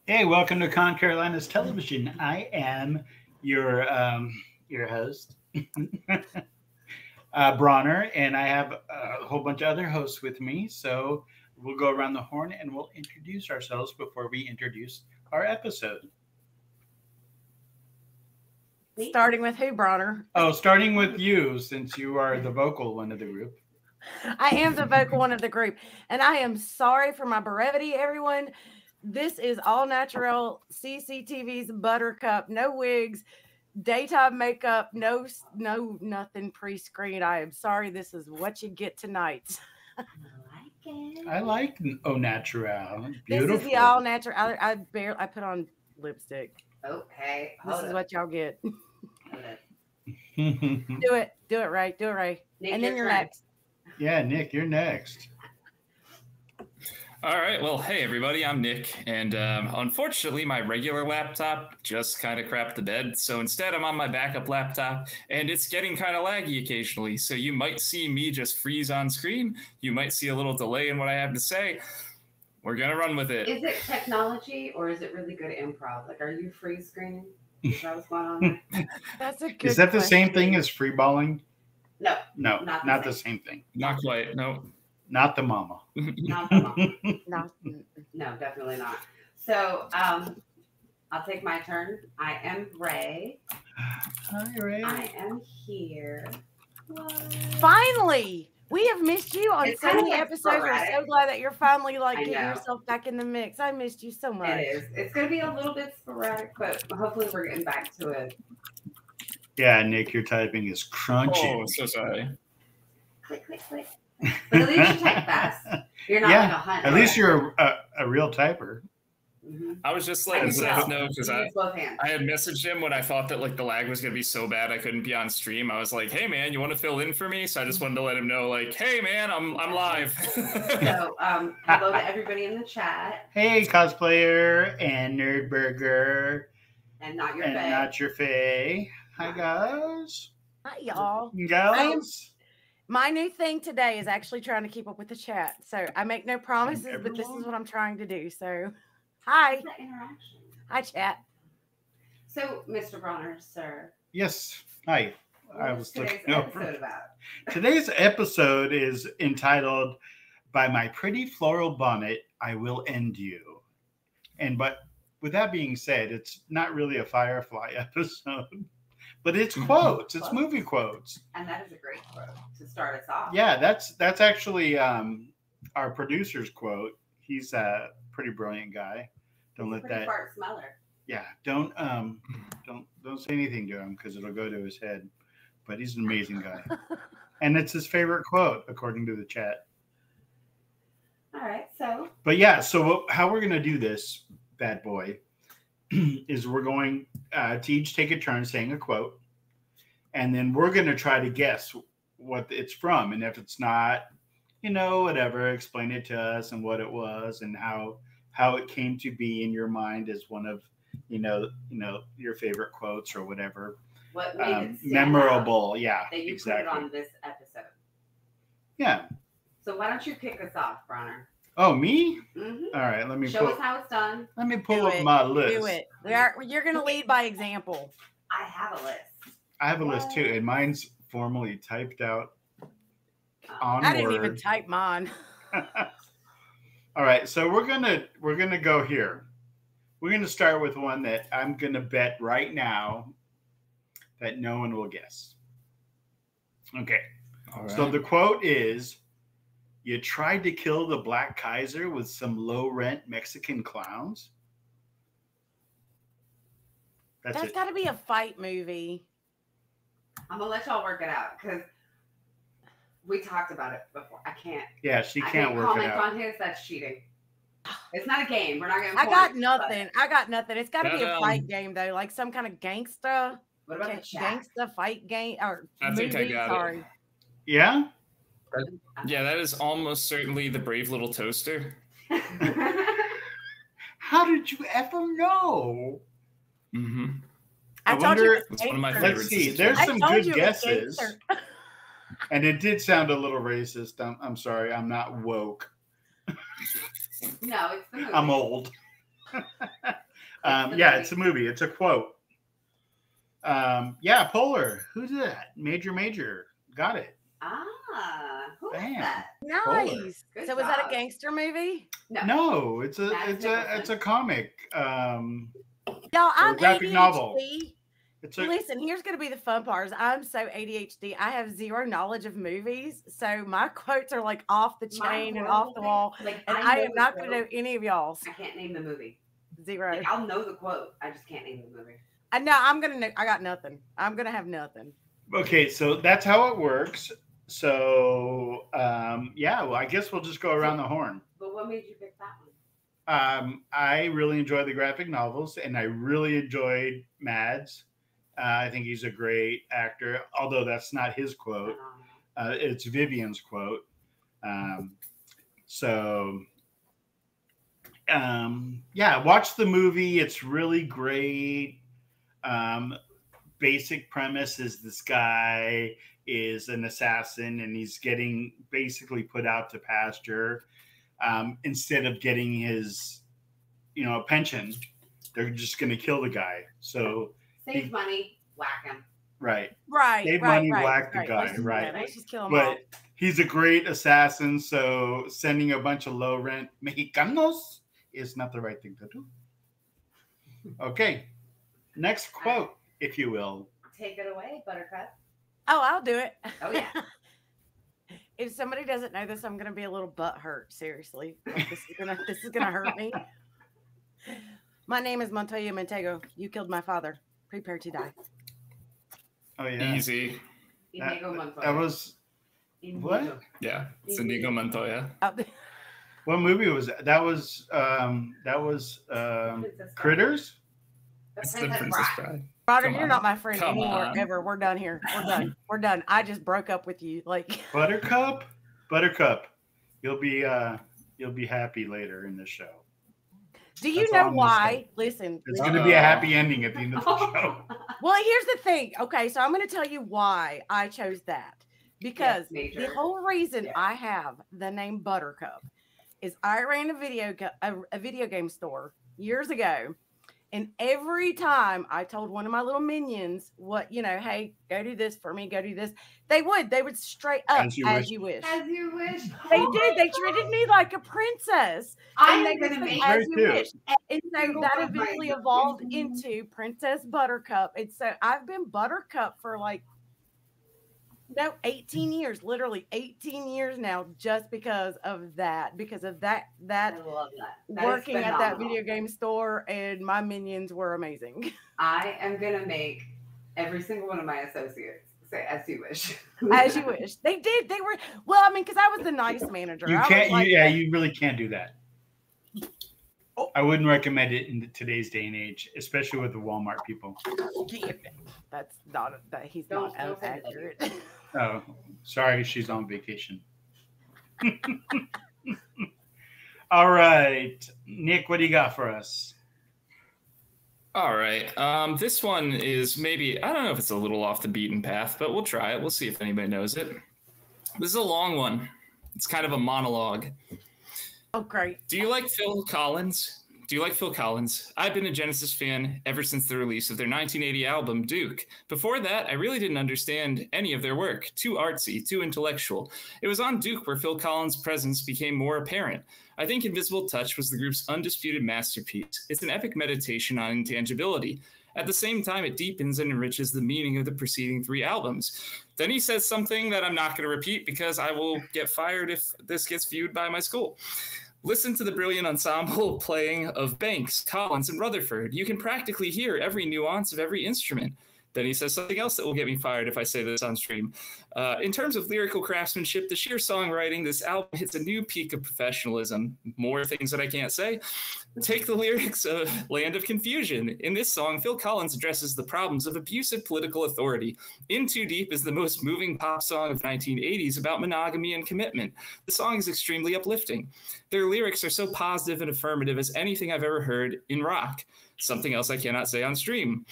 Hey, welcome to Con Carolina's Television. I am your host, Bronner, and I have a whole bunch of other hosts with me. So we'll go around the horn and we'll introduce ourselves before we introduce our episode. Starting with who, Bronner? Oh, starting with you, since you are the vocal one of the group. I am the vocal one of the group, and I am sorry for my brevity, everyone. This is all natural CCTV's Buttercup, no wigs, daytime makeup, no nothing pre-screened. I am sorry. This is what you get tonight. I like au natural. This Beautiful. is the all natural. I put on lipstick. Okay. This is what y'all get. Do Do it right. Do it right. Nick, And then your you're turn. next. Yeah, Nick, you're next. All right. Well, hey, everybody. I'm Nick. And unfortunately, my regular laptop just kind of crapped the bed. So instead, I'm on my backup laptop, and it's getting kind of laggy occasionally. So you might see me just freeze on screen. You might see a little delay in what I have to say. We're going to run with it. Is it technology or is it really good improv? Like, are you freeze screening? Is that what's going on there? That's a good Is that the same question. thing as free balling? No, No, Not not the the same thing. Not quite. No. Not the mama. not the mom. Not, No, definitely not. So, I'll take my turn. I am Ray. Hi, Ray. I am here. What? finally, we have missed you on It's so kind of many like episodes. We're so sporadic. glad that you're finally I getting know. yourself back in the mix. I missed you so much. It is. It's going to be a little bit sporadic, but hopefully we're getting back to it. Yeah, Nick, your typing is crunchy. Oh, so sorry. Click, click, click. But at least you type fast. You're not Yeah, like a hunt. At least you're a real typer. Mhm. I was just I letting can Seth tell. know because You I use both hands. had messaged him when I thought that like the lag was gonna be so bad I couldn't be on stream. I was like, "Hey man, you want to fill in for me?" So I just wanted to let him know, like, "Hey man, I'm live." So, hello to everybody in the chat, Hey, cosplayer and Nerdburger and not your and face. not your Faye. Hi, guys. Hi, y'all. Gals. My new thing today is actually trying to keep up with the chat. So I make no promises, but this is everyone. what I'm trying to do. So, hi. That interaction. Hi, chat. So, Mr. Bronner, sir, Yes. Hi. I what was is today's looking over. episode about? Today's episode is entitled "By My Pretty Floral Bonnet, I Will End You." But with that being said, it's not really a Firefly episode, but it's quotes. It's movie quotes. And that is a great quote to start us off. Yeah, that's actually our producer's quote. He's a pretty brilliant guy. Don't let Pretty that. fart smeller. Yeah, don't say anything to him because it'll go to his head. But he's an amazing guy, and it's his favorite quote according to the chat. All right, so But yeah, so how we're gonna do this, bad boy, is we're going to each take a turn saying a quote, and then we're gonna try to guess what it's from, and if it's not, whatever, explain it to us and what it was and how it came to be in your mind as one of your favorite quotes or whatever. what made it stand Memorable, out yeah, that you exactly. put it on this episode? Yeah. So why don't you kick us off, Bronner? Oh, me? Mm-hmm. All right. Let me Show us how it's done. pull Do up it. my list. Do it. You're going to lead by example. I have a list. I have a list too, and mine's formally typed out on I didn't even Word. type mine. All right, so we're gonna go here. We're gonna start with one that I'm gonna bet right now that no one will guess. Okay, All so right. the quote is, "You tried to kill the Black Kaiser with some low-rent Mexican clowns." That's That's it. got to be a fight movie. I'm gonna let y'all work it out because we talked about it before. I can't. Yeah, she I can't work it comment out. on his. That's cheating. It's not a game. We're not gonna. I got nothing. I got nothing. It's got to be a That, fight game though, like some kind of gangsta, What about the chat? gangsta fight game or I movie. think I got it. Sorry. Yeah. Yeah, that is almost certainly the Brave Little Toaster. How did you ever know? Mm-hmm. I I told you. wonder- it was It's one of my gangster. favorites. Let's see. as a There's kid. I some told good you it was guesses. gangster. And it did sound a little racist. I'm sorry. I'm not woke. No, it's the movie. I'm old. Yeah, it's a movie. It's a quote. Yeah, Polar. Who's that? Major. Got it. Who is Bam. that? Nice. Good So was that a job. gangster movie? No, it's Mads a comic. Y'all, a I'm graphic ADHD. novel. It's a Listen, here's going to be the fun part. Is I'm so ADHD. I have zero knowledge of movies, so my quotes are like off the chain and off the wall. Like, And I am not going to know any of y'all's. I can't name the movie. Zero. Like, I'll know the quote. I just can't name the movie. I know. I'm going to know. I got nothing. I'm going to have nothing. Okay, so that's how it works. So yeah, well, I guess we'll just go around the horn. But what made you pick that one? I really enjoy the graphic novels, and I really enjoyed Mads. I think he's a great actor, although that's not his quote. It's Vivian's quote. Yeah, watch the movie. It's really great. Basic premise is this guy is an assassin, and he's getting basically put out to pasture. Instead of getting his, pension, they're just going to kill the guy. So save money, whack him. Right. Save money, whack the guy. Right. Let's just kill him But all. he's a great assassin, so sending a bunch of low rent Mexicanos is not the right thing to do. Okay. Next quote, if you will. Take it away, Buttercup. Oh, I'll do it. Oh, yeah. If somebody doesn't know this, I'm gonna be a little butt hurt. Seriously, like, this is gonna hurt me. My name is Montoya Montego. You killed my father. Prepare to die. Oh yeah. Easy. That was what? Yeah, it's Inigo Montoya. What movie was that? That was Critters. It's the Princess Bride. Ryder, Come you're on. not my friend Come anymore, on. ever. We're done here. We're done. We're done. I just broke up with you. Like Buttercup, you'll be happy later in the show. Do you That's know all I'm gonna why? say. Listen. It's going to be a happy ending at the end of the show. Well, here's the thing. Okay, so I'm going to tell you why I chose that. Because the whole reason I have the name Buttercup is I ran a video game store years ago. And every time I told one of my little minions what, hey, go do this for me, go do this, they would straight up as you wish. As you wish. They did. They treated me like a princess. I'm and they gonna would say, make as you wish. And so single that of my eventually evolved into Princess Buttercup. And so I've been Buttercup for 18 years, literally 18 years now, just because of that. I love that. Working at that video game store, and my minions were amazing. I am gonna make every single one of my associates say "as you wish." As you wish. They did. They were because I was the nice manager. You I can't. was You really can't do that. I wouldn't recommend it in today's day and age, especially with the Walmart people. That's not that he's not accurate. Oh, sorry, she's on vacation. All right, Nick, what do you got for us? All right. This one is maybe, I don't know if it's a little off the beaten path, but we'll try it. We'll see if anybody knows it. This is a long one. It's kind of a monologue. Oh, great. Do you like Phil Collins? I've been a Genesis fan ever since the release of their 1980 album, Duke. Before that, I really didn't understand any of their work. Too artsy, too intellectual. It was on Duke where Phil Collins' presence became more apparent. I think Invisible Touch was the group's undisputed masterpiece. It's an epic meditation on intangibility. At the same time, it deepens and enriches the meaning of the preceding 3 albums. Then he says something that I'm not going to repeat because I will get fired if this gets viewed by my school. Listen to the brilliant ensemble playing of Banks, Collins, and Rutherford. You can practically hear every nuance of every instrument. Then he says something else that will get me fired if I say this on stream. In terms of lyrical craftsmanship, the sheer songwriting, this album hits a new peak of professionalism. More things that I can't say. Take the lyrics of Land of Confusion. In this song, Phil Collins addresses the problems of abusive political authority. In Too Deep is the most moving pop song of 1980s about monogamy and commitment. The song is extremely uplifting. Their lyrics are so positive and affirmative as anything I've ever heard in rock. Something else I cannot say on stream.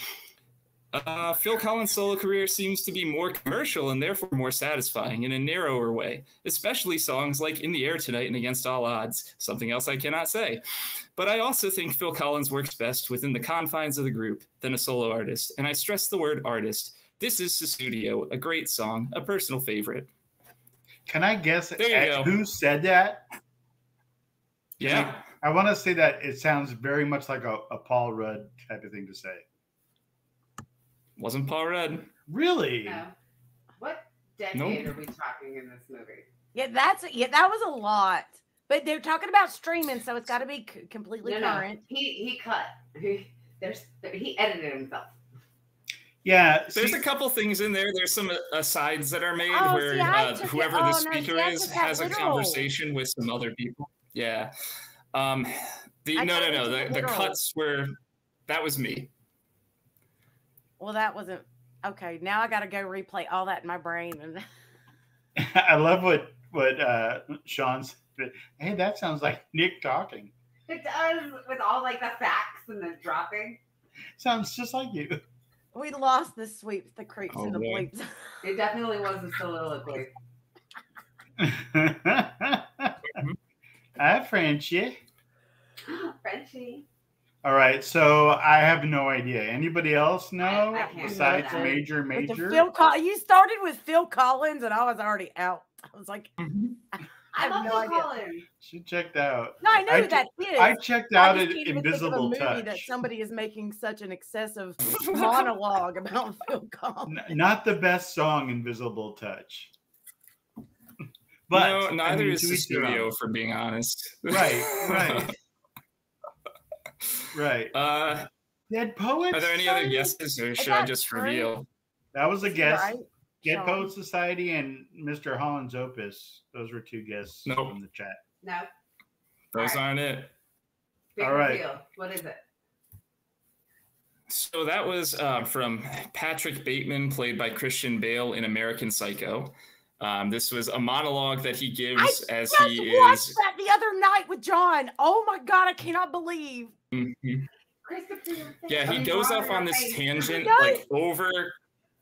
Phil Collins' solo career seems to be more commercial and therefore more satisfying in a narrower way, especially songs like In the Air Tonight and Against All Odds, something else I cannot say. But I also think Phil Collins works best within the confines of the group than a solo artist, and I stress the word artist. This is Sussudio, a great song, a personal favorite. Can I guess There you go. who said that? Yeah. I want to say that it sounds very much like a Paul Rudd type of thing to say. Wasn't Paul Rudd. Really? No. What decade are we talking in this movie? Yeah, that was a lot. But they're talking about streaming, so it's got to be completely current. He cut. He edited himself. Yeah. There's a couple things in there. There's some asides that are made Oh, where see, I took whoever it- the oh, no, speaker see, I is took that has a literal. conversation with some other people. Yeah. No. I thought it was The literal. cuts were, that was me. Well, that wasn't okay. Now I got to go replay all that in my brain. And I love what Sean said. Hey, that sounds like Nick talking. It does, with all like the facts and the dropping. Sounds just like you. we lost the sweeps, the creeps, Oh, and the boy. bleeps. It definitely was a soliloquy. Hi, Frenchie. Frenchie. All right, so I have no idea. Anybody else know I can't besides know that. Major With the Major? you started with Phil Collins, and I was already out. I was like, I have love no Phil idea. Collins. She checked out. No, I know I who that is. I checked I out just at can't even think of a Invisible movie Touch. that somebody is making such an excessive monologue about Phil Collins. Not the best song, Invisible Touch. But no, I neither mean, is to the each their studio, own. for being honest. Right. Right. Dead Poets. Are there any other Society? guesses, or should got I just three. reveal? That was a guess. Right? Dead Sean? Poets Society and Mr. Holland's Opus. Those were two guesses Nope. from the chat. No. Those All right. aren't it. Big All right. reveal. What is it? So that was from Patrick Bateman, played by Christian Bale in American Psycho. This was a monologue that he gives as Just he watched is. that the other night with John. Oh my God, I cannot believe. Mhm. Christopher. Yeah, he goes off on this tangent, Does? like over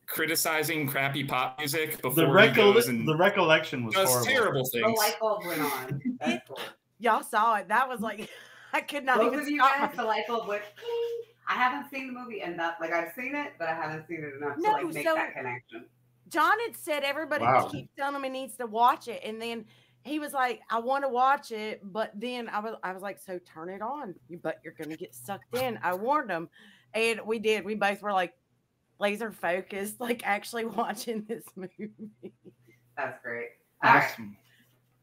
criticizing crappy pop music The, before he goes and the recollection was does horrible. terrible The things. light bulb went on. That's cool. Y'all saw it. That was like, I could not Both even of you stop. guys, the light bulb went. Ding. I haven't seen the movie enough. Like I've seen it, but I haven't seen it enough No, to like make so- that connection. John had said everybody Wow. keeps telling him he needs to watch it, and then he was like, "I want to watch it," but then I was like, "So turn it on, but you're gonna get sucked in." I warned him, and we did. We both were like laser focused, like actually watching this movie. That's great. All right. Awesome.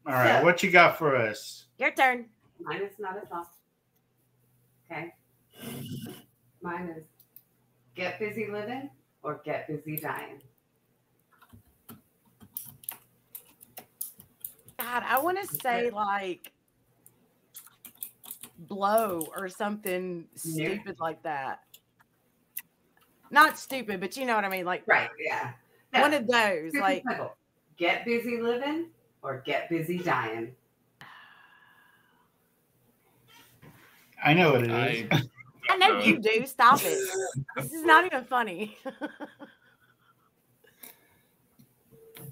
All right, So- what you got for us? Your turn. Mine is not as long. Okay. Mine is get busy living or get busy dying. God, I want to say like blow or something Yeah. stupid like that. Not stupid, but you know what I mean. Like Right. Yeah. one of those. Super Like simple. Get busy living or get busy dying. I know what it is. I know you do. Stop it. This is not even funny.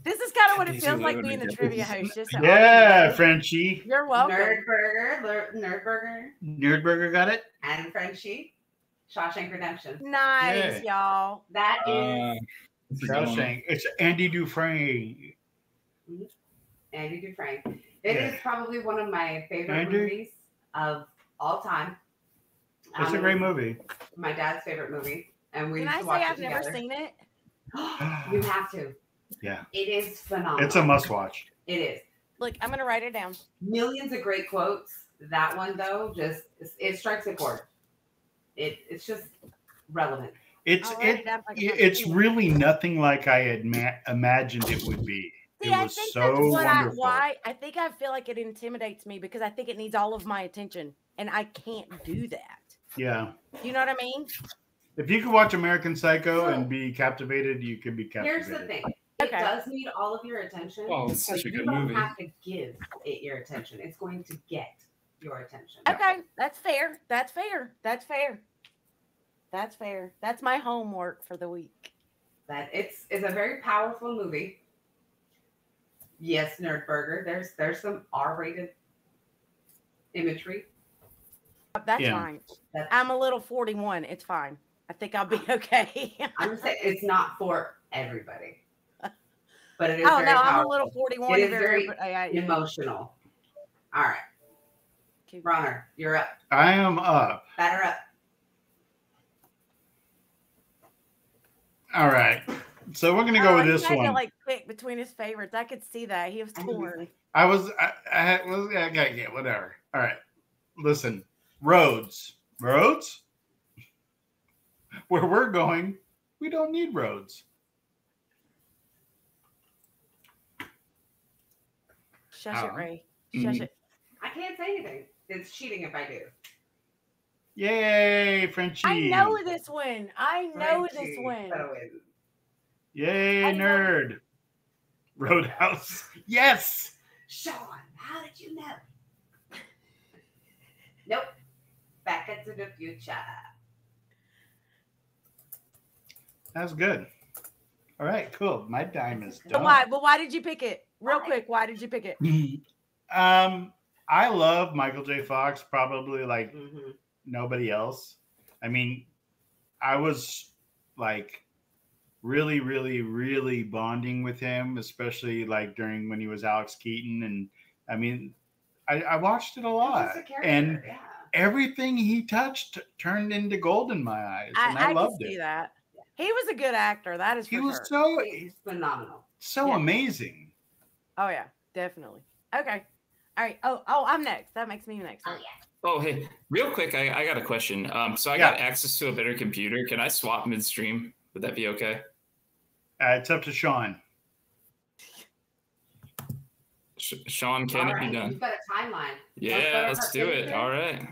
This is kind of what it Busy feels like living being the again. trivia hostess. at Yeah, All Frenchie. You're welcome. Nerdburger, Nerdburger got it? and Frenchie. Shawshank Redemption. Nice, y'all. That is That's a good one. Shawshank. It's Andy Dufresne. Andy Dufresne. It Yeah. is probably one of my favorite Andy? movies of all time. It's a great movie. My dad's favorite movie, and we Can used I to say watch I've it never together. seen it? You have to. Yeah. It is phenomenal. It's a must watch. It is. Look, I'm gonna write it down. Millions of great quotes. That one though, just it strikes a chord. It's just relevant. It's I'll write it down if I can have it's it. really nothing like I had imagined it would be. See, It I was think so that's what wonderful. why I think I feel like it intimidates me because I think it needs all of my attention, and I can't do that. Yeah. You know what I mean? If you could watch American Psycho So- and be captivated, you could be captivated. Here's the thing. Okay. It does need all of your attention. Oh, it's but such a you good don't movie. have to give it your attention. It's going to get your attention. Okay, that's fair. That's fair. That's fair. That's fair. That's my homework for the week. That it's a very powerful movie. Yes, Nerdburger. There's some R-rated imagery. That's Yeah. fine. I'm a little 41. It's fine. I think I'll be okay. I'm just saying it's not for everybody, but it is. Oh very no, I'm powerful. a little 41. It is very I emotional. All right, Runner, you're up. I am up. Batter up. All right. So we're gonna go with this he had one. to like pick between his favorites. I could see that he was torn. I was yeah, whatever. All right. Listen, roads. Where we're going, we don't need roads. Shush it, Ray. Shush it. I can't say anything. It's cheating if I do. Yay, Frenchie. I know this one. I know this Frenchie, one. so it- Yay, I know. nerd. Roadhouse. Yes. Sean, how did you know? Nope. Back into the future. That's good. All right, cool. My dime is But done. why did you pick it? Real quick, why did you pick it? I love Michael J. Fox, probably like Mm-hmm. nobody else. I mean, I was like really, really, really bonding with him, especially like during when he was Alex Keaton. And I mean, I watched it a lot. And yeah. everything he touched turned into gold in my eyes. And I loved can see it. that. He was a good actor. That is for He was sure. He's phenomenal. so Yeah. amazing. Oh yeah, definitely. Okay. All right. Oh, I'm next. That makes me next. Right? Oh, hey, real quick, I got a question. So I got access to a better computer. Can I swap midstream? Would that be okay? It's up to Sean. Sean, can it be done? You've got a timeline. Yeah, let's do it. All right.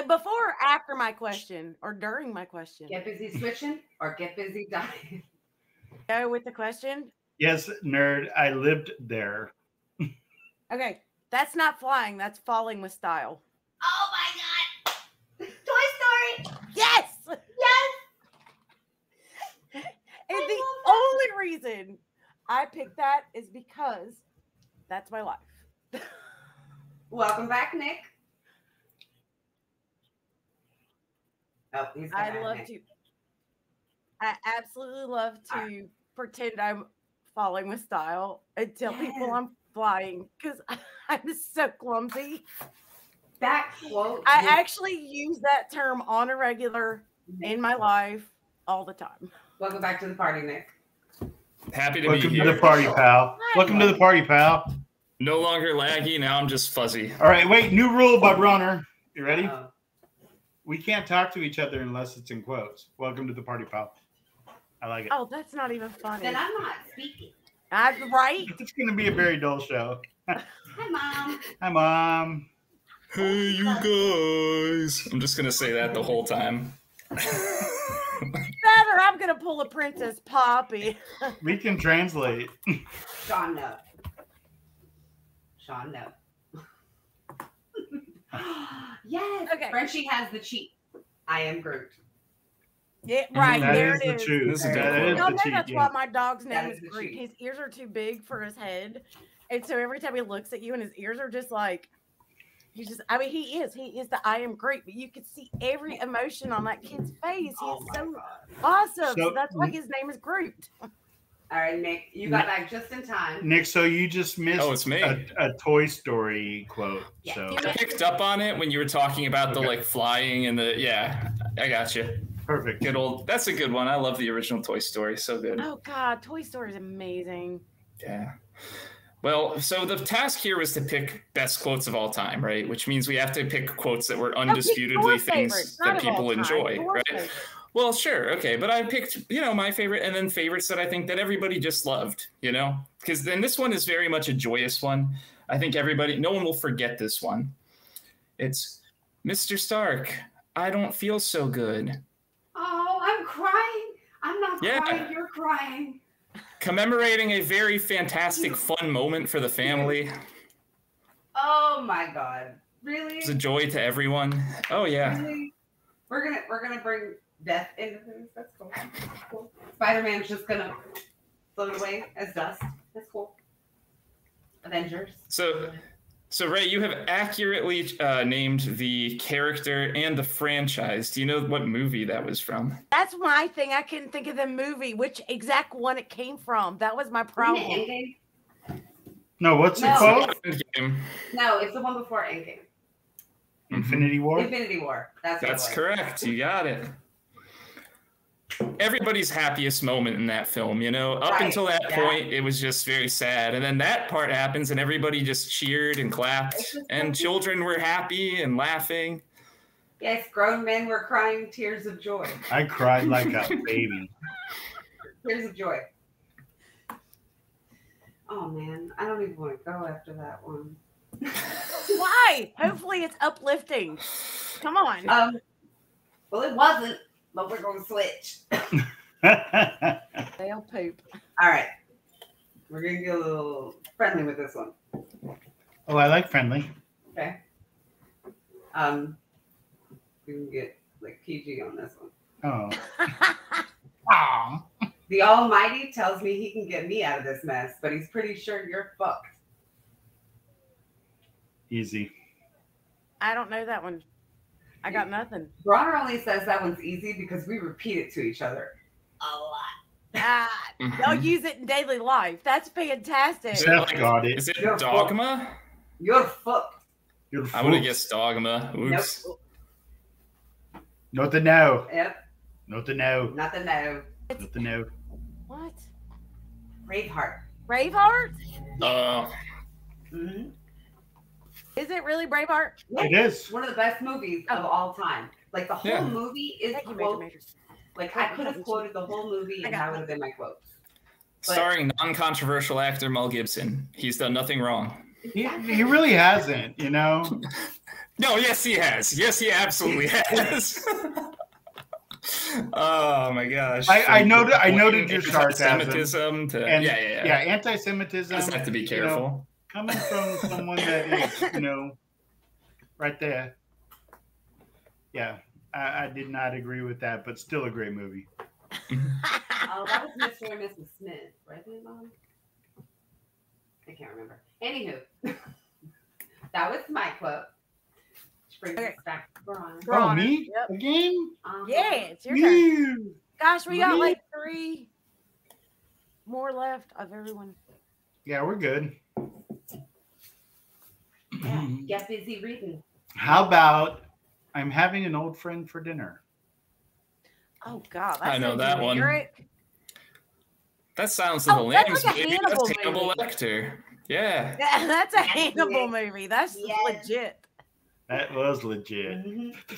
Before or after my question, or during my question? Get busy switching or get busy dying. Go with the question. Yes, nerd. I lived there. Okay, that's not flying. That's falling with style. Oh my God! Toy Story. Yes. Yes. And the only reason I picked that is because that's my life. Welcome back, Nick. Oh, he's I love to. I absolutely love to pretend I'm falling with style and tell people I'm flying because I'm so clumsy. That quote. I actually use that term on a regular in my life all the time. Welcome back to the party, Nick. Happy to Welcome be to here. the party, pal. Welcome to the party, pal. No longer laggy. Now I'm just fuzzy. All right, wait. New rule by Bronner. You ready? Uh-oh. We can't talk to each other unless it's in quotes. Welcome to the party, pal. I like it. Oh, that's not even funny. Then I'm not speaking. I'm right. It's going to be a very dull show. Hi, Mom. Hi, Mom. Hey, you guys. I'm just going to say that the whole time. That or I'm gonna pull a Princess Poppy. We can translate. Sean, no. Sean, no. Yes. Okay. Frenchie has the cheat. I am Groot. Yeah, right. That there is it the is. truth. This is a good That quote. is Y'all the know cheat. that's Yeah. why my dog's That name is is the Groot. cheat. His ears are too big for his head. And so every time he looks at you and his ears are just like, he's just, I mean, he is the I am Groot, but you could see every emotion on that kid's face. He's Oh my so God. awesome. So So- that's why his name is Groot. All right, Nick, you got back just in time. Nick, so you just missed Oh, it's me. a Toy Story quote. Yeah. So You I picked up on it when you were talking about the Okay. like flying and the I got you. perfect. Good old. That's a good one. I love the original Toy Story. So good. Oh God, Toy Story is amazing. Yeah. Well, so the task here was to pick best quotes of all time, right? Which means we have to pick quotes that were No, pick undisputedly your things favorites, that not of people all time. enjoy, Your right? favorites. Well, sure, okay, but I picked, my favorite, and then favorites that I think that everybody just loved, because then this one is very much a joyous one. I think no one will forget this one. It's Mr. Stark. I don't feel so good. Oh, I'm crying. I'm not Yeah. crying. You're crying. Commemorating a very fantastic, fun moment for the family. Oh my God. Really? It's a joy to everyone. Oh yeah. Really? We're gonna bring death into things. That's cool. Cool. Spider-Man's just gonna float away as dust. That's cool. Avengers. So Ray, you have accurately named the character and the franchise. Do you know what movie that was from? That's my thing. I couldn't think of the movie, which exact one it came from. That was my problem. Endgame? No, what's the No. quote? Endgame. No, it's the one before Endgame. Infinity War? Infinity War. That's what it was. correct. You got it. Everybody's happiest moment in that film, you know, up Right, until that yeah. point, it was just very sad. And then that part happens and everybody just cheered and clapped It's just and so children were happy and laughing. Yes, grown men were crying tears of joy. I cried like a baby. Tears of joy. Oh man, I don't even want to go after that one. Why? Hopefully it's uplifting. Come on. Well, it wasn't, but we're going to switch. They'll poop. All right, we're gonna get a little friendly with this one. Oh, I like friendly. Okay. We can get like PG on this one. Oh. Aw. The Almighty tells me he can get me out of this mess, but he's pretty sure you're fucked. Easy. I don't know that one. I got nothing. Bronner only says that one's easy because we repeat it to each other a lot. Y'all use it in daily life. That's fantastic. Seth got it. Is it You're Dogma? You're fucked. You're I would have full. guessed Dogma. Oops. Nope. Not the no. Yep. Not the no. Nothing. No. Not the no. What? Braveheart. Braveheart? Mm-hmm. Is it really Braveheart? It is. One of the best movies of all time. Like the whole Yeah. movie is Thank you, quote. Major. Like I could have quoted the whole movie I and got that would have been my quotes. But- Starring non-controversial actor Mel Gibson. He's done nothing wrong. He really hasn't, you know? No, yes, he has. Yes, he absolutely has. Oh my gosh! I noted your sarcasm. Anti-Semitism to And yeah. anti-Semitism. Just have to be you know, careful. coming from someone that is, right there. Yeah, I did not agree with that, but still a great movie. Oh, that was Mr. and Mrs. Smith, right, Mom? I can't remember. Anywho, that was my quote. Which brings us back to Brian. Oh, Bronner. me? Yep. Again? Yeah, it's your turn. You. Gosh, we got Me? like 3 more left of everyone. Yeah, we're good. Yeah, get busy reading. How about I'm having an old friend for dinner? Oh God, I know that one. generic. That sounds like Oh, the that's Lambs, like a baby. Hannibal That's Hannibal movie. Lecter. Yeah. Yeah, that's a That's Hannibal it. movie. That's Yes. legit. That was legit. Mm-hmm.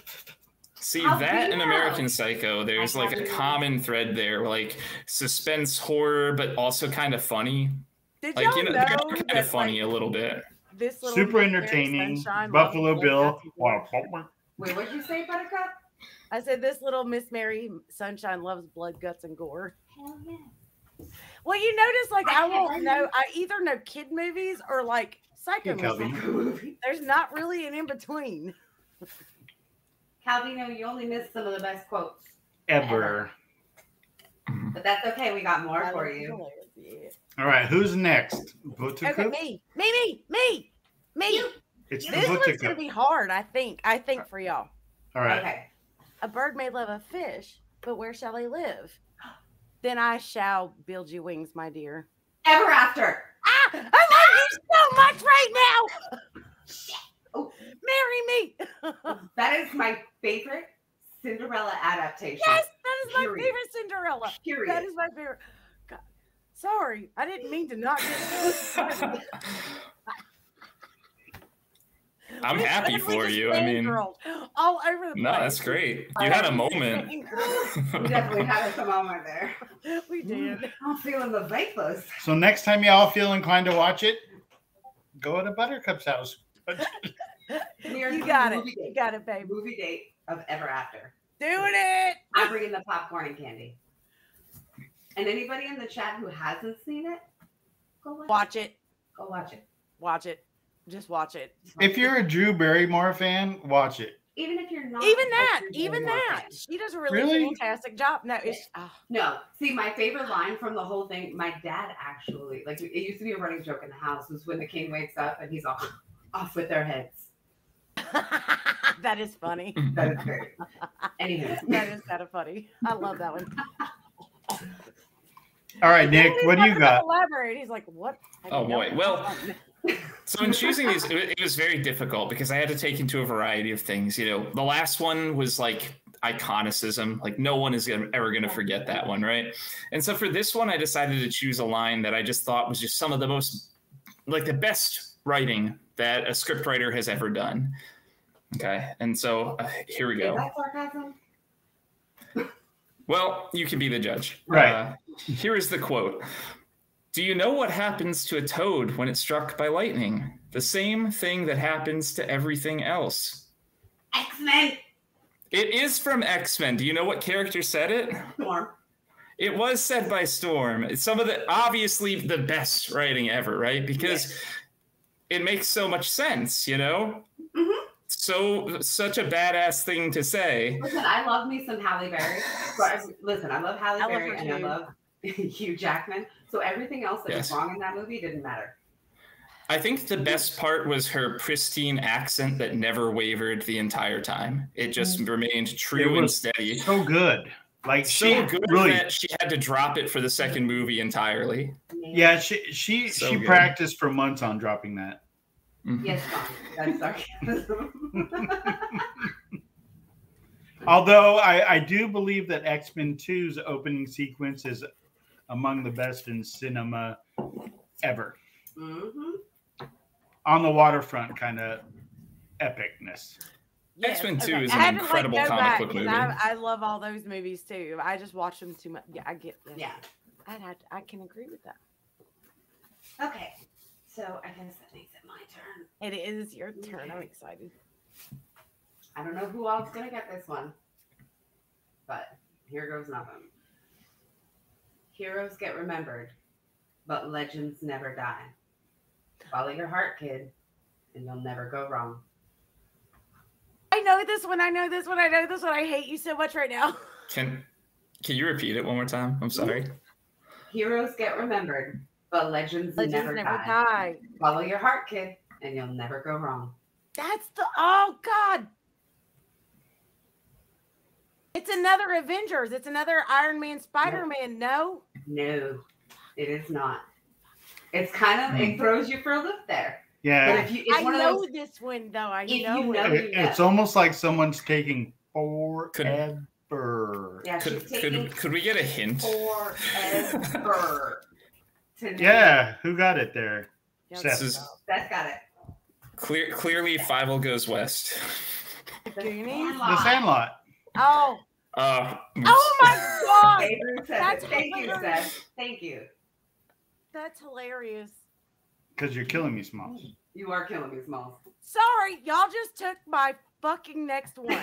See, How do that you and know? American Psycho, there's I like a haven't. common thread there, like suspense horror, but also kind of funny. Did Like, y'all you know, know they're kind that, of funny like, a little bit. this little Super Miss Mary entertaining. Sunshine Buffalo loves Bill. blood, guts, and gore? Wait, what'd you say, Buttercup? I said this little Miss Mary Sunshine loves blood, guts, and gore. Hell yeah. Well, you notice, like, I I won't can't know. I either know kid movies or like psycho Hey, movies. Calvin. There's not really an in between. Calvino, you only missed some of the best quotes. Ever. But that's okay. We got more for That's you. hilarious, yeah. All right, who's next? Okay, Buttercup? me. It's the This one's gonna Buttercup. be hard. I think for y'all. All right. Okay. A bird may love a fish, but where shall they live? Then I shall build you wings, my dear. Ever After. Ah, I love you so much right now. Oh. Marry me. That is my favorite Cinderella adaptation. Yes, that is my Period. favorite Cinderella. Period. That is my favorite. God, sorry, I didn't mean to not get I'm happy for you. I mean, all over the place. no, that's great. You had a moment. We definitely had some moment there. We did. I'm feeling the vapors. So next time y'all feel inclined to watch it, go to Buttercup's house. We are You doing got a it. movie You date. got it, babe. Movie date of Ever After. Doing it. I'm bringing the popcorn and candy. And anybody in the chat who hasn't seen it, go watch it. Watch it. Go watch it. Watch it. Just watch it. If you're a Drew Barrymore fan, watch it. Even if you're not. Even like, that, you're even really not a that. fan. She does a really Really? fantastic job. No, it's No, see, my favorite line from the whole thing, my dad actually, like, it used to be a running joke in the house, was when the king wakes up and he's all off with their heads. that is funny. That is great. Anywho. That is kind of funny. I love that one. All right, Nick, He's what do like, you got? Elaborate. He's like, what? I Oh, don't know. boy. Well, so in choosing these, it was very difficult because I had to take into a variety of things. You know, the last one was like iconicism. Like no one is ever going to forget that one, right? And so for this one, I decided to choose a line that I just thought was just some of the most, like the best writing that a scriptwriter has ever done. Okay, and so here we Is go. that sarcasm? Well, you can be the judge. Right. Here is the quote. Do you know what happens to a toad when it's struck by lightning? The same thing that happens to everything else. X-Men! It is from X-Men. Do you know what character said it? Storm. It was said by Storm. It's some of the, obviously the best writing ever, right? Because it makes so much sense, you know? Mm-hmm. So, such a badass thing to say. Listen, I love me some Halle Berry. But listen, I love Halle I love Berry her and I too. love Hugh Jackman. So everything else that was Yes. wrong in that movie didn't matter. I think the best part was her pristine accent that never wavered the entire time. It just remained true and was steady. So good. Like So she good really, that she had to drop it for the second movie entirely. yeah, she So she good. practiced for months on dropping that. Yes, Tom. That's sarcasm. Although I do believe that X-Men 2's opening sequence is among the best in cinema ever. Mm-hmm. On the waterfront kind of epicness. X-Men 2 is I an had to, incredible go comic back, book 'cause movie. I love all those movies too. I just watch them too much. Yeah, I get. Yeah. I can agree with that. Okay. So I guess that makes it my turn. It is your turn. I'm excited. I don't know who else is going to get this one. But here goes nothing. Heroes get remembered, but legends never die. Follow your heart, kid, and you'll never go wrong. I know this one. I know this one. I know this one. I hate you so much right now. Can you repeat it one more time? I'm sorry. Heroes get remembered, but legends, never die. Follow your heart, kid, and you'll never go wrong. That's the God. It's another Avengers. It's another Iron Man, Spider-Man. No. No, it is not. It's kind of, it throws you for a loop there. But Yeah, if you, it's I one know of those, this one though. I if you know know, it. it's almost like someone's taking forever. Yeah, she's taking Could we get a hint? forever. to name. Yeah, who got it there? Yeah, Seth. This is That's got it. clearly Fievel Goes West. Goonies? The Sandlot. Oh. Uh, Oh my God. Avery said That's it. Thank you, hilarious. Seth. Thank you. That's hilarious. Because you're killing me, Smalls. You are killing me, Smalls. Sorry, y'all just took my fucking next one.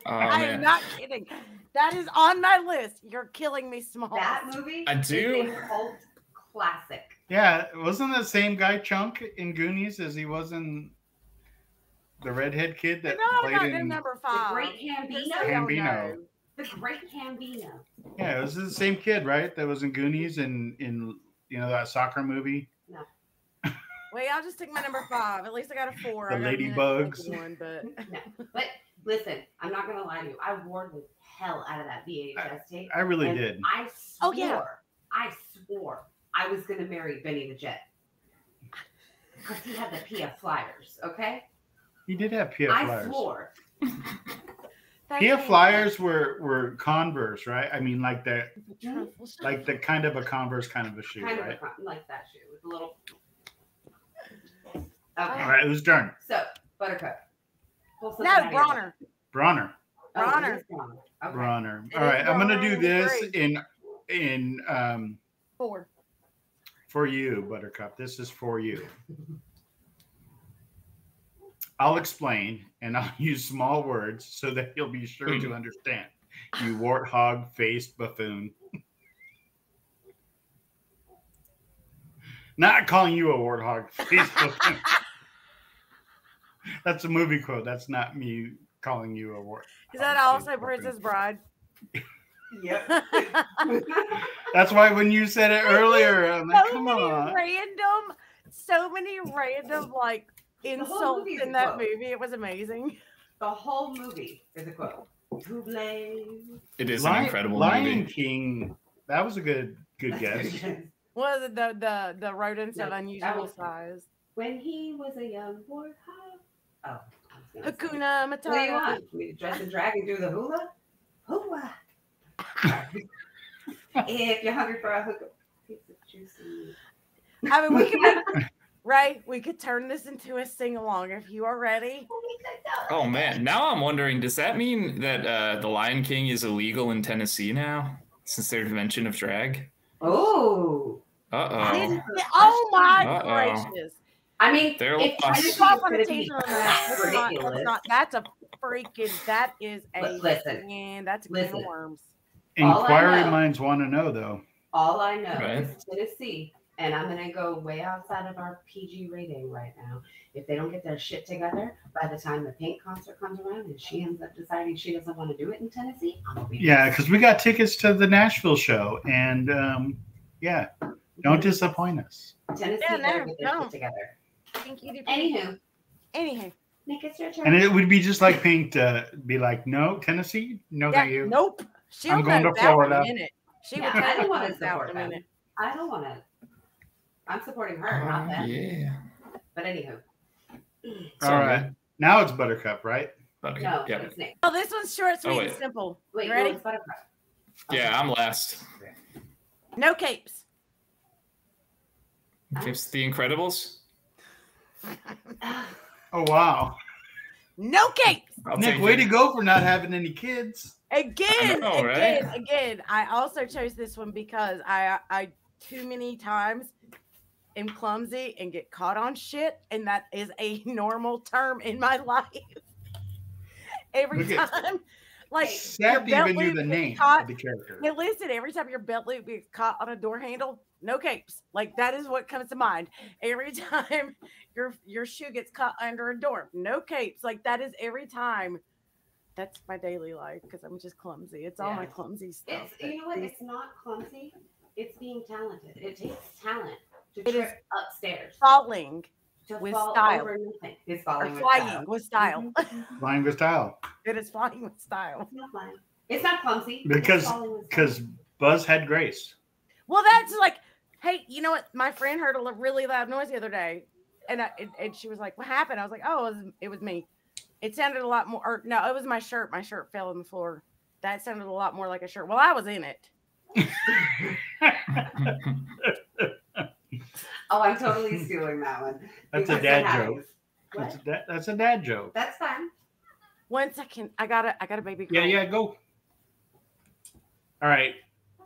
Oh, I man. am not kidding. That is on my list. You're killing me, small. That movie I do. is a cult classic. Yeah, wasn't the same guy Chunk in Goonies as he was in the redhead kid that No, I played got in? number The 5. Great Hambino. Gambino. The Great Hambino. Yeah, it was the same kid, right? That was in Goonies and in that soccer movie. Well, y'all just took my number 5. At least I got a 4. The I got a minute to Ladybugs. think of one, but No, but listen, I'm not gonna lie to you. I wore the hell out of that VHS tape. I really and did. I swore, Oh, yeah. I swore I was gonna marry Benny the Jet. Because he had the PF Flyers, okay? He did have PF I Flyers. swore. PF Flyers were Converse, right? I mean, like the kind of a Converse kind of a shoe, Kind right? of like that shoe with a little. All Okay, right, it was turn. so Buttercup. Pull something No, out of your butt. Bronner. Bronner. Oh, it Bronner. is Bronner. Okay. Bronner. It All is right, I'm gonna Bronner do in this three. in 4. for you, Buttercup. This is for you. I'll explain, and I'll use small words so that you'll be sure to understand. You warthog-faced buffoon. Not calling you a warthog-faced buffoon. That's a movie quote. That's not me calling you a war. Is that also Princess Bride? Yep. That's why when you said it earlier, I'm like, So come many on. so many random like insults movie is in a that quote. movie. It was amazing. The whole movie is a quote. Double. It is an incredible Lion movie. King. That was a good guess. Was it the rodents of No, unusual that was- size? When he was a young boy. Oh. I was gonna say. Hakuna What do you Matata. want? Me to dress the dragon do the hula? Hula. If you're hungry for a hook, piece of juicy. I mean, we could make right. We could turn this into a sing along if you are ready. Oh man, now I'm wondering, does that mean that the Lion King is illegal in Tennessee now, since there's mention of drag? Oh. Uh-oh. Oh my Uh-oh. gracious! I mean, They're if lost. Tennessee Just is off on gonna a be tangent on that. ridiculous. That's a freaking. That is a Listen. man. That's a can of Listen. worms. All I Inquiry know- minds want to know, though. All I know Right. is Tennessee, and I'm gonna go way outside of our PG rating right now. If they don't get their shit together by the time the Pink concert comes around and she ends up deciding she doesn't want to do it in Tennessee, I'm gonna be Yeah, because we got tickets to the Nashville show, and yeah, don't disappoint us. Tennessee Yeah, better no, get their no. shit together. Anywho, Anywho, Nick, it's your turn. And it would be just like Pink to be like, "No, Tennessee, no, thank you." Nope. She'll I'm going know to that Florida. in a minute. She Yeah, would I don't wanna know that support in a them. minute. I don't want to. I'm supporting her, not them. Yeah. But anywho, All right, now it's Buttercup, right? Okay. no, Yep. it's Nick. Oh, this one's short, sweet, and wait. simple. Wait, You no, ready? it's Buttercup. Yeah, I'm last. No capes. It's The Incredibles. Oh wow, No capes. I'll Nick, take way it. to go for not having any kids. Again, I know, right? again. I also chose this one because I too many times am clumsy and get caught on shit, and that is a normal term in my life. Every Look at- time, like Seth belt even knew loop the gets name caught- of the character. Now listen, every time your belt loop gets caught on a door handle, no capes. Like that is what comes to mind. Every time your shoe gets caught under a door, no capes. Like that is every time. That's my daily life because I'm just clumsy. It's all my Yeah. clumsy stuff. It's, you know what? It's not clumsy. It's being talented. It takes talent to It is trip upstairs. falling To with fall style. over nothing. It's or falling with flying style. with style. Flying with style, It is flying with style. It's not flying. It's not clumsy. It's because falling with style. because Buzz had grace. Well, that's like, hey, you know what? My friend heard a really loud noise the other day, and and she was like, "What happened?" I was like, "Oh, it was me." It sounded a lot more. Or, no, it was my shirt. My shirt fell on the floor. That sounded a lot more like a shirt. Well, I was in it. Oh, I'm totally stealing that one. That's a Because dad it happens. joke. What? That's a dad joke. That's fine. 1 second. I got a baby girl. Yeah, go. All right,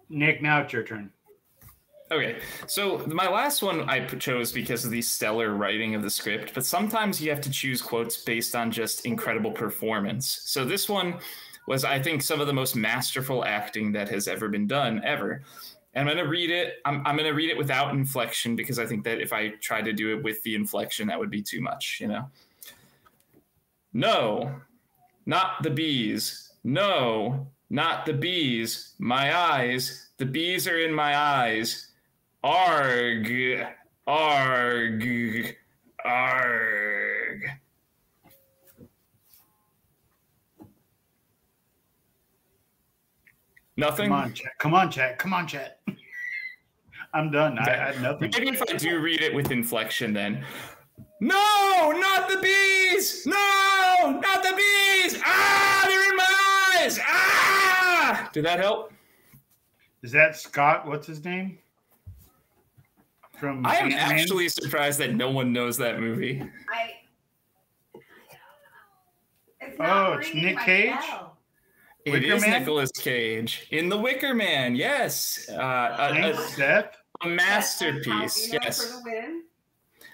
Nick. Now it's your turn. Okay, so my last one I chose because of the stellar writing of the script, but sometimes you have to choose quotes based on just incredible performance. So this one was, I think, some of the most masterful acting that has ever been done, ever. And I'm going to read it. I'm going to read it without inflection because I think that if I tried to do it with the inflection, that would be too much, you know? No, not the bees. No, not the bees. My eyes. The bees are in my eyes. Arg, arg, arg. Nothing? Come on, chat. I'm done. I had nothing. Maybe if I do read it with inflection, then. No, not the bees! No, not the bees! Ah, they're in my eyes! Ah! Did that help? Is that Scott? What's his name? From I am Ant-Man? actually surprised that no one knows that movie. It's Oh, not it's ringing Nick my Cage? bell. It Wicker is Man? Nicolas Cage in The Wicker Man. Yes, Thanks, Seth. a masterpiece. Palpatine Yes. For the win.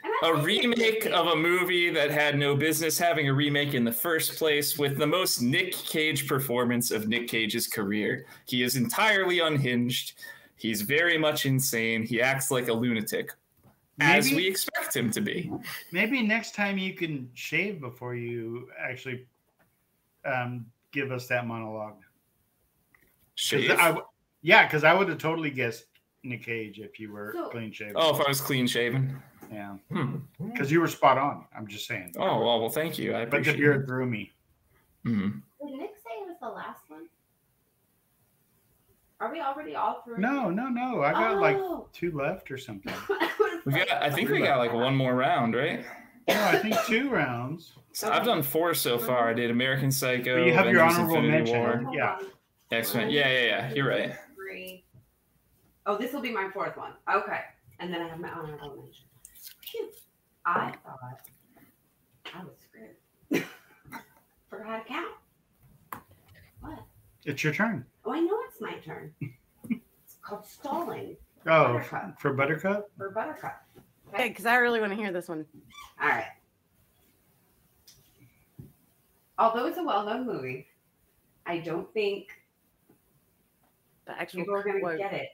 And A I think Nick remake Cage- of a movie that had no business having a remake in the first place, with the most Nick Cage performance of Nick Cage's career. He is entirely unhinged. He's very much insane. He acts like a lunatic, as Maybe- we expect him to be. Maybe next time you can shave before you actually give us that monologue. Shave? Because I would have totally guessed Nick Cage if you were clean shaven. Oh, if I was clean shaven. Yeah. Because you were spot on. I'm just saying. Oh, well, thank you. I But appreciate the beard it. threw me. Mm-hmm. Did Nick say it was the last one? Are we already all through? No. I got like 2 left or something. I think we got like one more round, right? No, I think 2 rounds. So I've done 4 so far. I did American Psycho. But you have your Avengers honorable Infinity mention. War, Yeah. X-Men. Yeah. You're right. 3. Oh, this will be my 4th one. Okay. And then I have my honorable mention. Phew. I thought I was screwed. Forgot how to count. What? It's your turn. Oh, I know it's my turn. It's called stalling. Oh, Buttercup. for Buttercup? For Buttercup. Okay, because I really want to hear this one. All right. Although it's a well-known movie, I don't think The actual people are going to quote. get it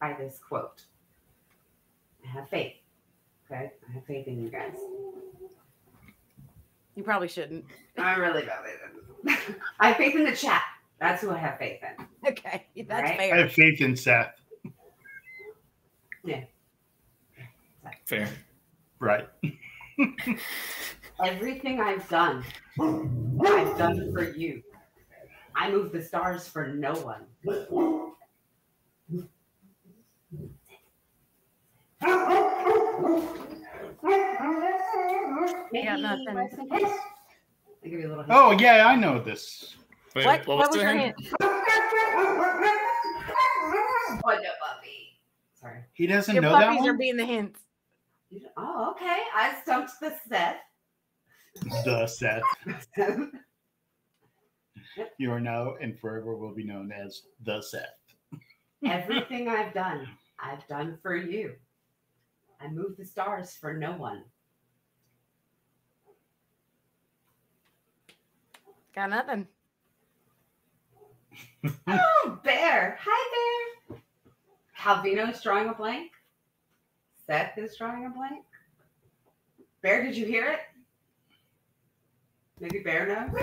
by this quote. I have faith. Okay? I have faith in you guys. You probably shouldn't. I really don't. I have faith in the chat. That's who I have faith in. Okay, that's Right? I fair. have faith in Seth. Yeah. Fair. Right. Everything I've done for you. I move the stars for no one. Yeah, nothing. I'll give you a little hint. Oh, yeah, I know this. Wait, What was the your hint? hint? Oh, no, puppy. Sorry. He doesn't Your know that puppies are one? being the hints. Oh, okay. I stumped the Seth. The Seth. You are now and forever will be known as the Seth. Everything I've done for you. I move the stars for no one. Got nothing. Oh, Bear. Hi, Bear. Calvino is drawing a blank. Seth is drawing a blank. Bear, did you hear it? Maybe Bear knows?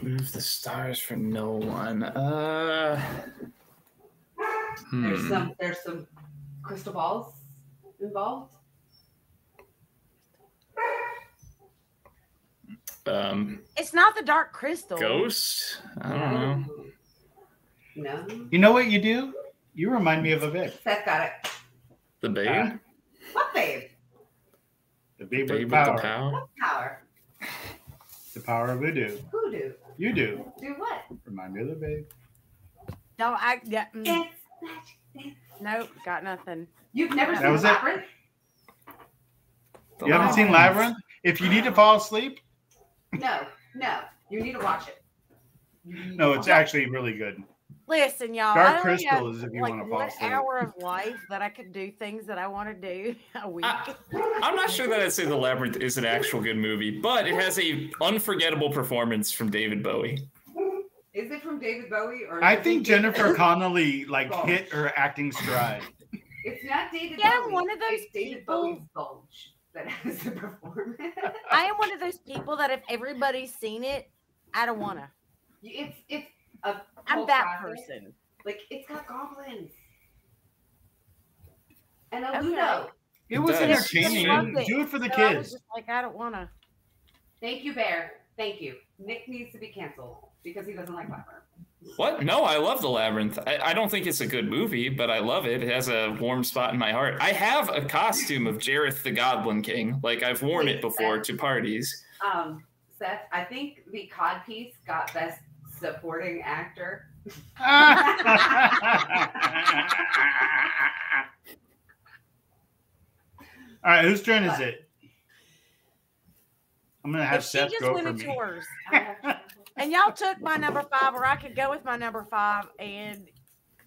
Move the stars for no one. There's some crystal balls involved. It's not the Dark Crystal. Ghost? I don't know. No. You know what you do? You remind me of a babe. Seth got it. The babe? What babe? The babe Babe with with power. the power? What power? The power of voodoo. Who do? You do. Do what? Remind me of the babe. No, I got. It's magic. Nope, got nothing. You've never That seen was it? Labyrinth? You haven't seen Labyrinth? If you need to fall asleep, No. You need to watch it. no, it's actually really good. Listen, y'all. Dark I only Crystal have, is if you like wanna fall 1 asleep. hour of life that I could do things that I want to do a week. I'm not sure that I'd say The Labyrinth is an actual good movie, but it has a unforgettable performance from David Bowie. Is it from David Bowie or? I is it think from Jennifer David- Connelly hit her acting stride. It's not David Yeah, Bowie. one of those It's David people- Bowie's bulge that has the performance. I am one of those people that if everybody's seen it, I don't wanna. It's a. I'm cult that classic. person. Like it's got goblins and a Okay. Ludo. It was does. entertaining. Loved it. Do it for the So I was kids. just like, I don't wanna. Thank you, Bear. Thank you. Nick needs to be canceled because he doesn't like Labyrinth. What? No, I love The Labyrinth. I don't think it's a good movie, but I love it. It has a warm spot in my heart. I have a costume of Jareth the Goblin King. Like, I've worn it before to parties. Seth, I think the cod piece got best supporting actor. All right, whose turn is it? I'm gonna have If she Seth just go went for into me. yours. And y'all took my number 5, or I could go with my number 5, and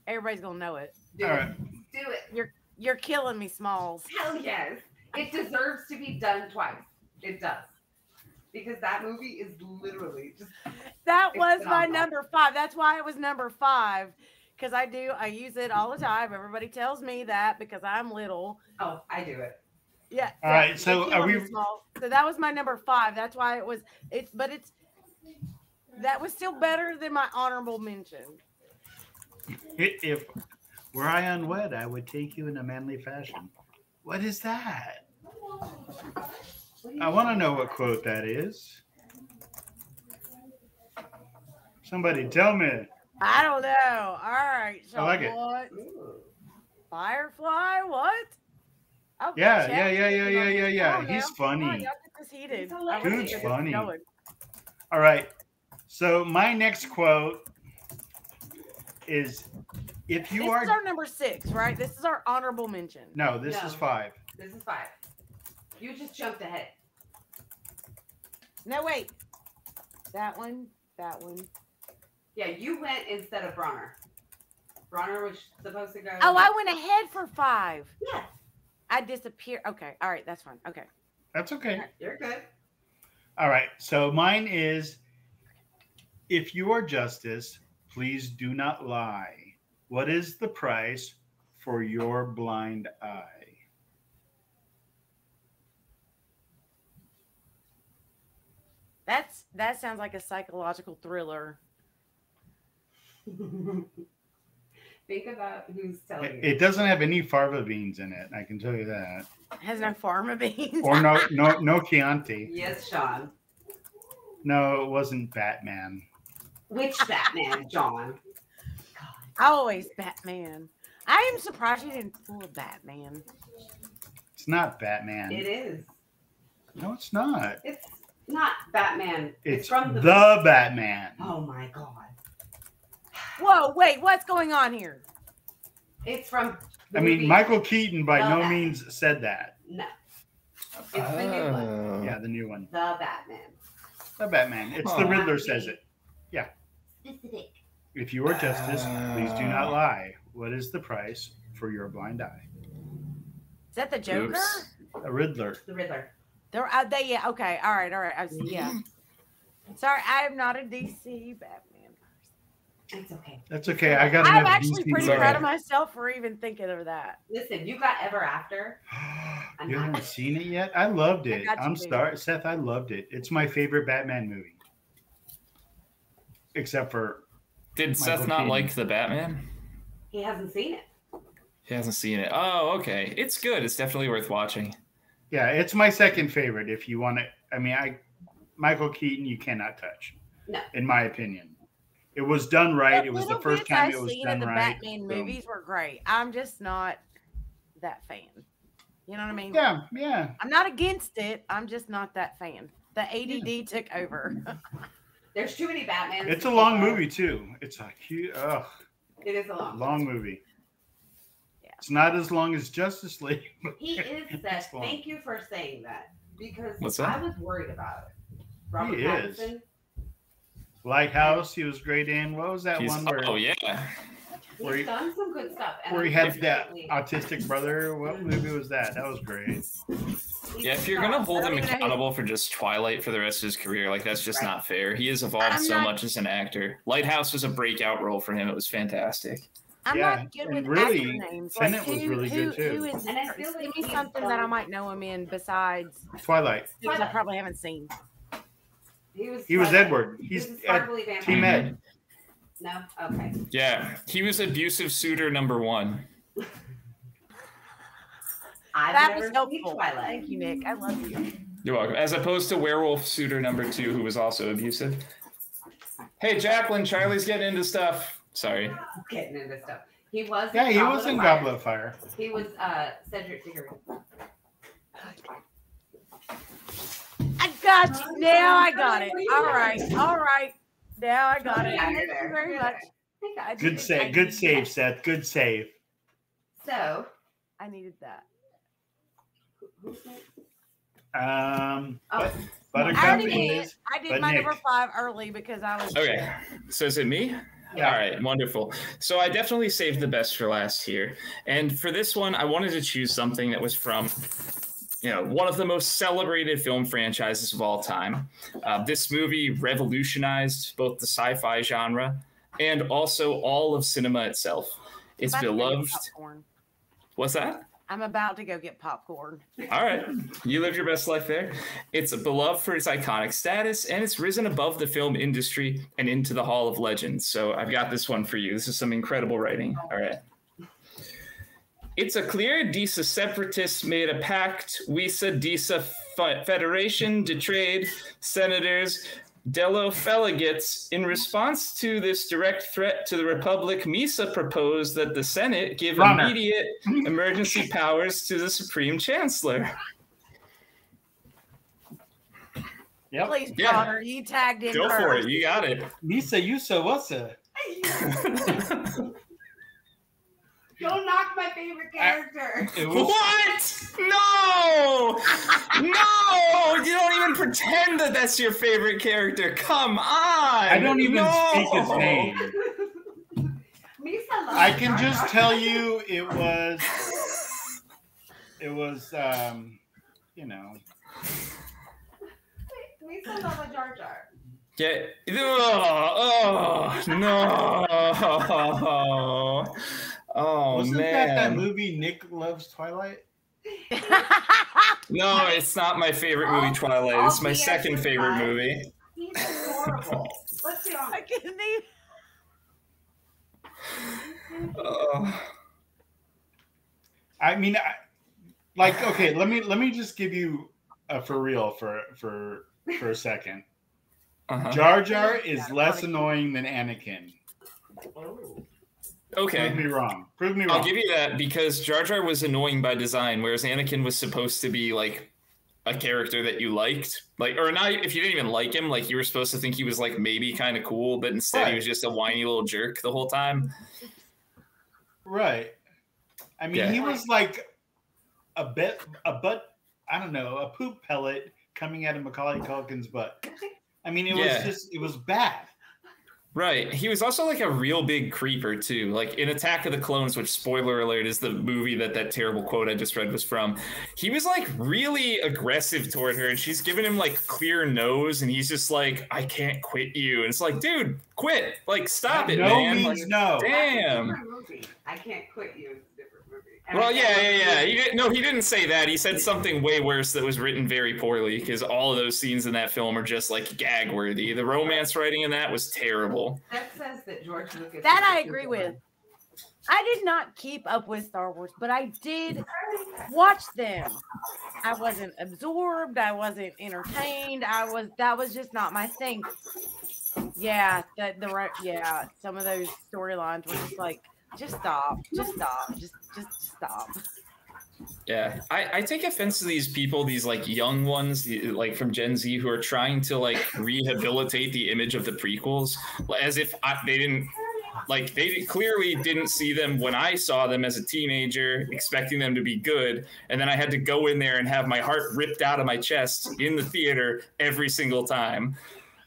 everybody's gonna know it. Do All it. right. Do it. You're killing me, Smalls. Hell yes. It deserves to be done twice. It does. Because that movie is literally just That It's was my phenomenal. number 5. That's why it was number 5. Because I use it all the time. Everybody tells me that because I'm little. oh, I do it. Yeah. All right, so you're are killing me, we- Smalls. So that was my number 5. That's why it's That was still better than my honorable mention. If were I unwed, I would take you in a manly fashion. What is that? I want to know what quote that is. Somebody tell me. I don't know. All right. So I like it. what? Firefly? What? Oh, Yeah. Come on He's now. Come on, funny. y'all get this heated. He's hilarious. Dude's Get this funny. going. All right. So my next quote is, if you This are is our number 6, right? This is our honorable mention. no, this No. is 5. This is 5. You just jumped ahead. No, wait. That one. That one. Yeah, you went instead of Bronner. Bronner was supposed to go. Oh, I went ahead for 5. Yeah, I disappeared. Okay. All right. That's fine. Okay. That's okay. you're good. All right. So mine is, if you are justice, please do not lie. What is the price for your blind eye? That sounds like a psychological thriller. Think about who's telling you. It doesn't have any fava beans in it. I can tell you that. It has no pharma beans. Or no Chianti. Yes, Sean. No, it wasn't Batman. Which Batman, John? Always Batman. I am surprised you didn't pull a Batman. It's not Batman. It is. No, it's not. It's not Batman. It's from the Batman. Oh my god. Whoa, wait, what's going on here? It's from. the I mean, movie- Michael Keaton by The no Batman. means said that. No. It's the new one. Yeah, the new one. The Batman. The Batman. It's the Huh. Riddler says it. Specific. If you are justice, please do not lie. What is the price for your blind eye? Is that the Joker? Oops. A Riddler. The Riddler. Yeah, okay, all right. Yeah. Sorry, I am not a DC Batman. It's okay. That's okay. I got I'm enough actually DC pretty love. proud of myself for even thinking of that. Listen, you got Ever After. You haven't seen it yet? I loved it. got you, I'm baby. sorry, Seth. I loved it. It's my favorite Batman movie, except for Did Michael Seth not Keaton. like the Batman? He hasn't seen it. He hasn't seen it. Oh, okay. It's good. It's definitely worth watching. yeah. It's my second favorite. If you want to, I mean, Michael Keaton, you cannot touch. No. In my opinion, it was done right. The It was the little first bits time I've it was seen done of the right. Batman So, movies were great. I'm just not that fan. You know what I mean? Yeah. I'm not against it. I'm just not that fan. The ADD took over. There's too many Batmans. It's a long movie too. It's a huge, It is a long movie. Yeah. It's not as long as Justice League. but He is it's Seth. long. Thank you for saying that because What's that? I was worried about it. Robert He is. Pattinson. Lighthouse, he was great in. What was that He's- one where, oh, yeah. Where he- He's done some good stuff. and where he had that unfortunately, autistic brother? What movie was that? That was great. he's Yeah, if you're going to stopped. hold him I mean, I- accountable for just Twilight for the rest of his career, like, that's just Right. not fair. He has evolved I'm so not- much as an actor. Lighthouse was a breakout role for him. It was fantastic. I'm Yeah, not good and with really, actor names. Tenet was really good, too. Who is? And I feel like give me he's something that I done- might know him in besides Twilight. things I probably haven't seen. He was He was Twilight. Edward. He He's was Ed, Sparkly Vampire. Team Ed. No? Okay. Yeah, he was abusive suitor number 1. I've That never was seen helpful. Twilight. Thank you, Nick. I love you. You're welcome. As opposed to werewolf suitor number 2, who was also abusive. Hey, Jacqueline, Charlie's getting into stuff. Sorry. Getting into stuff. He was. Yeah, he was in Fire. Goblet of Fire. He was Cedric Diggory. I got you. Now I got it. All right. All right. Now I got it. Yeah, Thank you're you there. very You're much. there. Thank God. Good save. Good save, Seth. Good save. So, I needed that. who's next? Oh, Oh, Buttercup I already is. did. I did but my Nick. number 5 early because I was. Okay, so is it me? Yeah. All right, wonderful. So I definitely saved the best for last here. And for this one, I wanted to choose something that was from, one of the most celebrated film franchises of all time. This movie revolutionized both the sci-fi genre and also all of cinema itself. It's I'm about to get beloved. popcorn. What's that? I'm about to go get popcorn. All right. You lived your best life there. It's beloved for its iconic status, and it's risen above the film industry and into the Hall of Legends. So I've got this one for you. This is some incredible writing. All right. It's a clear Disa separatists made a pact. Wisa Disa Federation de Trade Senators Dello Feligates. In response to this direct threat to the Republic, Misa proposed that the Senate give immediate emergency powers to the Supreme Chancellor. Yep. Please, Connor, you tagged in. Go for it. You got it. Misa, Yusa, Wasa. Don't knock my favorite character. What? No! No! You don't even pretend that that's your favorite character. Come on! I don't even speak his name. Misa loves I can Jar just Jar. tell you it was, you know. Misa loves a Jar Jar. Yeah. Oh, no. Oh, Wasn't man. that movie Nick Loves Twilight? No, it's not my favorite movie, Twilight. It's my second favorite movie. He's adorable. Let's be I honest. couldn't even. I mean, like, okay, let me just give you a for real for a second. Uh-huh. Jar Jar is less annoying than Anakin. Oh. Okay. Prove me wrong. Prove me wrong. I'll give you that because Jar Jar was annoying by design, whereas Anakin was supposed to be like a character that you liked. Like, or not if you didn't even like him, like you were supposed to think he was like maybe kind of cool, but instead he was just a whiny little jerk the whole time. Right. I mean, Yeah. he was like a poop pellet coming out of Macaulay Culkin's butt. I mean, it was bad. Right. He was also like a real big creeper too. Like in Attack of the Clones, which spoiler alert is the movie that terrible quote I just read was from. He was like really aggressive toward her and she's giving him like clear nose and he's just like, I can't quit you. And it's like, dude, quit. Like stop it, no man. means Like, no. Damn. I can't quit you. It's a different movie. Well, yeah. He didn't say that. He said something way worse that was written very poorly because all of those scenes in that film are just like gag worthy. The romance writing in that was terrible. That says that George Lucas. That I agree with. I did not keep up with Star Wars, but I did watch them. I wasn't absorbed. I wasn't entertained. That was just not my thing. Yeah, some of those storylines were just like, just stop, just stop. Yeah, I take offense to these people, these like young ones, like from Gen Z, who are trying to like rehabilitate the image of the prequels, as if they didn't, like they clearly didn't see them when I saw them as a teenager, expecting them to be good, and then I had to go in there and have my heart ripped out of my chest in the theater every single time.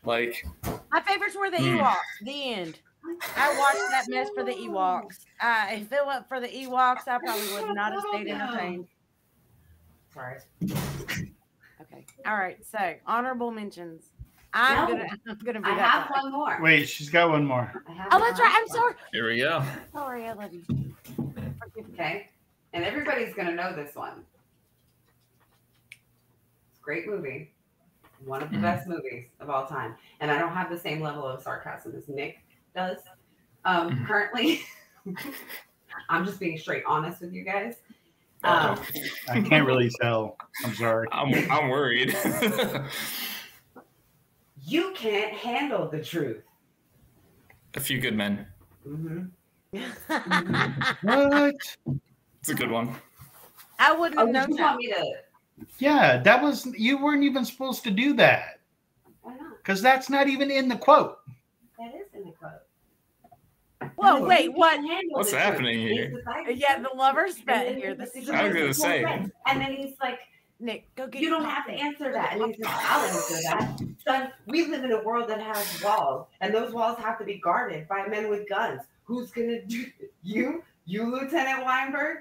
Like, my favorites were the Ewoks. The end. I watched that mess for the Ewoks. If it wasn't for the Ewoks, I probably would not have stayed entertained. Sorry. Okay. All right. So honorable mentions. I'm gonna be I that have guy. one more. Wait, she's got one more. Oh, that's right. I'm sorry. here we go. Sorry, I love you. Forgive me. Okay. And everybody's going to know this one. It's a great movie. One of the best movies of all time. And I don't have the same level of sarcasm as Nick does. Currently, I'm just being straight honest with you guys. I can't really tell. I'm sorry. I'm worried. You can't handle the truth. A Few Good Men. What? It's a good one. I wouldn't have Oh, known you that. want me to? Yeah, that was, you weren't even supposed to do that Why not? because that's not even in the quote. That is in the quote. Whoa, You wait, can't what? handle What's the happening truth. here? He's decided Yeah, to. the lovers And bet then here. he's This is like, I was gonna say. And then he's like, Nick. Go get. you your don't have to popcorn. answer that. And he says, I'll answer that. Son, we live in a world that has walls, and those walls have to be guarded by men with guns. Who's gonna do it? You, Lieutenant Weinberg?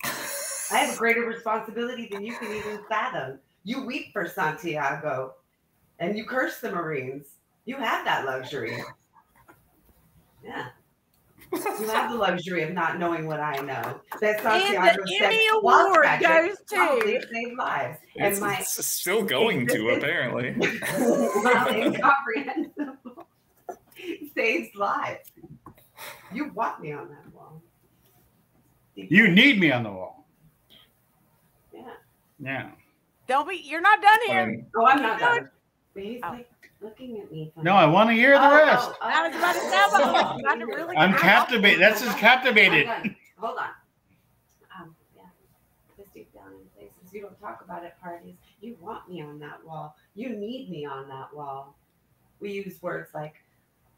I have a greater responsibility than you can even fathom. You weep for Santiago, and you curse the Marines. You have that luxury. Yeah. You have the luxury of not knowing what I know. That And Santiago the said, Emmy "Wild Award Patrick goes probably to saved lives." It's, And my it's still going to, existence- apparently. while incomprehensible saves lives. You want me on that wall. You need me on the wall. Yeah. Yeah. don't be. You're not done I here. mean, Oh, I'm not Keep going. done. But he's like looking at me. funny. No, I want to hear the rest. I was about to say, I'm about to really. I'm get off. captivated. That's just captivated. I'm done. Hold on. Yeah. This deep down in places you don't talk about at parties. You want me on that wall. You need me on that wall. We use words like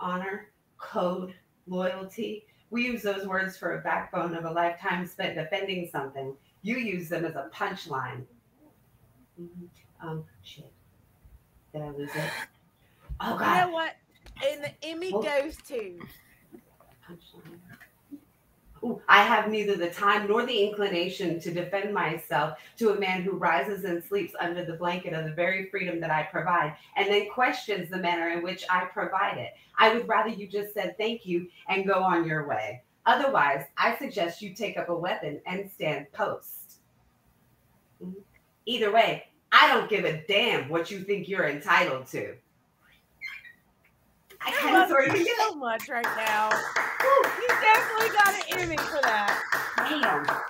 honor, code, loyalty. We use those words for a backbone of a lifetime spent defending something. You use them as a punchline. Shit. Did I lose it? Oh You God. know what? And the Emmy Oh. goes to. Punchline. Ooh, I have neither the time nor the inclination to defend myself to a man who rises and sleeps under the blanket of the very freedom that I provide and then questions the manner in which I provide it. I would rather you just said thank you and go on your way. Otherwise, I suggest you take up a weapon and stand post. Either way, I don't give a damn what you think you're entitled to. I I kind of love sort of you get so much right now. You definitely got an Emmy for that. damn. that